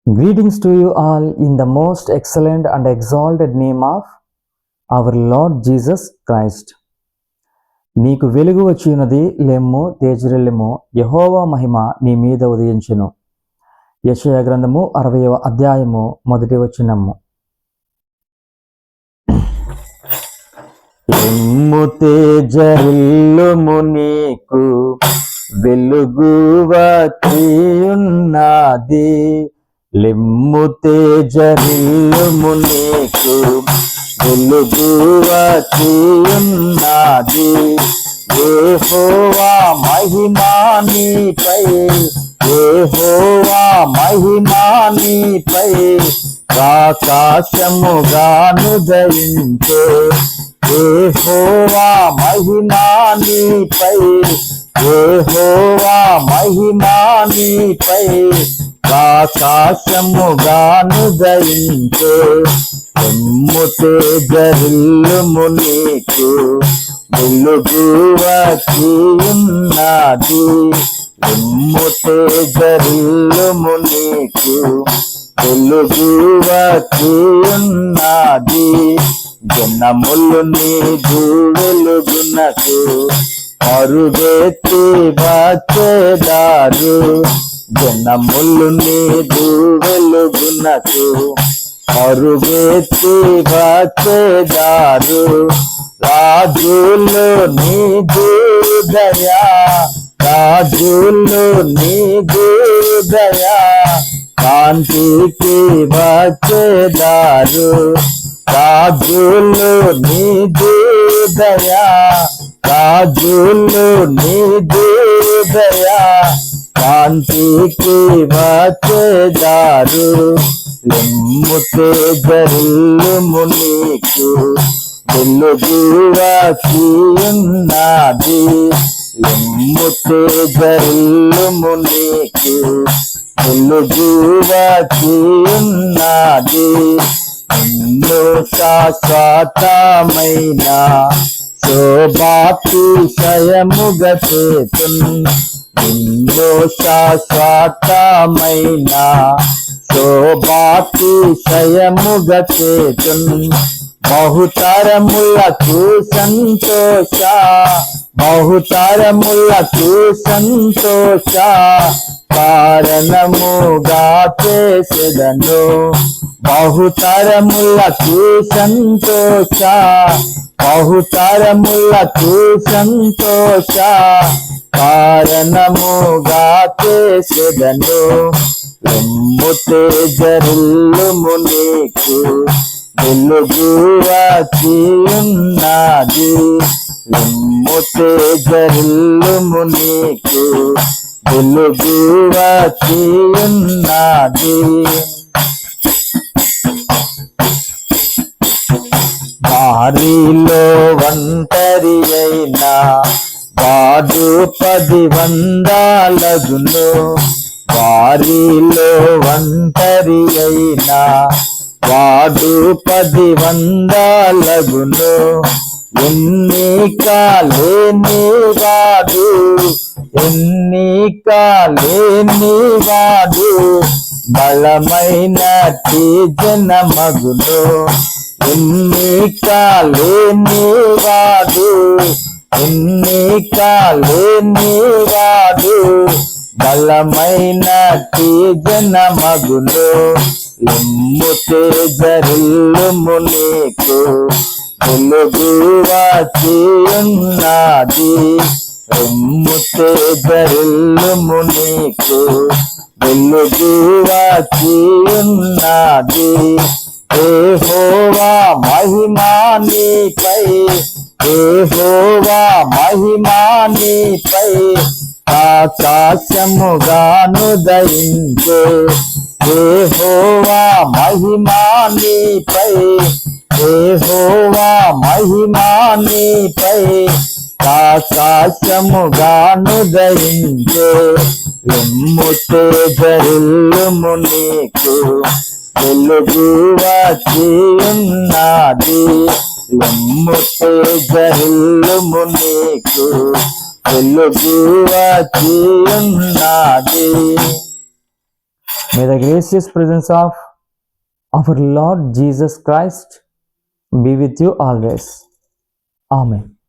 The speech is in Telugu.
Greetings to you all in the most excellent and exalted name of our Lord Jesus Christ. నీకు వెలుగు వచ్చినది, లెమ్ము తేజరిల్లెము, యెహోవా మహిమ నీ మీద ఉదయించును. యెషయా గ్రంథము 60వ అధ్యాయము 1వ వచనము. లెమ్ము తేజరిల్లుము, నీకు వెలుగు వచ్చియున్నది. లెమ్ము తేజరిల్లుము, నీకు వెలుగు వచ్చియున్నది. యెహోవా మహిమా నీపై, యెహోవా మహిమా నీపై ఆకాశముగాను దయించే. యెహోవా మహిమా నీపై, యెహోవా మహిమా నీపై ఆకాశముగాను దయించే. లెమ్ము తేజరిల్లుము, నీకు వెలుగు వచ్చియున్నది. లెమ్ము తేజరిల్లుము, నీకు వెలుగు వచ్చియున్నది. జనములు నీదు వెలుగునకు పరుగెత్తి వచ్చేదారు. జనములు నీదు వెలుగునకు పరుగెత్తి వచ్చేదారు. రాజులు నీదు దయా, రాజులు నీదు దయా కాంతికి వచ్చేదారు. రాజులు నీదు దయా, రాజులు నీదు దయా కాంతికి వచ్చేదారు. లెమ్ము తేజరిల్లుము, నీకు వెలుగు వచ్చియున్నది. లెమ్ము తేజరిల్లుము, నీకు వెలుగు వచ్చియున్నది. నిన్ను శాశ్వతమైన శోభాతిశయముగా చేతున్. నిన్ను శాశ్వతమైన శోభాతిశయముగా చేతున్. బహుతరములకు సంతోష, బహుతరములకు సంతోష కారణముగా చేసెదను. బహుతరములకు సంతోష, బహుతరములకు సంతోష కారణముగా చేసెదను. లెమ్ము తేజరిల్లుము, నీకు వెలుగు వచ్చియున్నది. లెమ్ము తేజరిల్లుము, నీకు వెలుగు వచ్చియున్నది. వారిలో ఒంటరి అయినా వాడు 10 వందలగును. వారిలో ఒంటరి అయినా వాడు 10 వందలగును. ఎన్నిక లేని వాడు, ఎన్నిక లేని వాడు బలమైనటి జనమగును. ఎన్నిక లేని వాడు, ఎన్నిక లేని వాడు బలమైనటి జనమగును. లెమ్ము తేజరిల్లుము, నీకు వెలుగు వచ్చియున్నది. లెమ్ము తేజరిల్లుము, నీకు వెలుగు వచ్చియున్నది. యెహోవా మహిమా నీపై, యెహోవా మహిమా నీపై ఆకాశముగాను దయించే. యెహోవా మహిమా నీపై, యెహోవా మహిమా నీపై ఆకాశముగాను దయించే. లెమ్ము తేజరిల్లుము, నీకు వెలుగు వచ్చియున్నది. లెమ్ము తేజరిల్లుము, నీకు వెలుగు వచ్చియున్నది. May the gracious presence of our Lord Jesus Christ be with you always. Amen.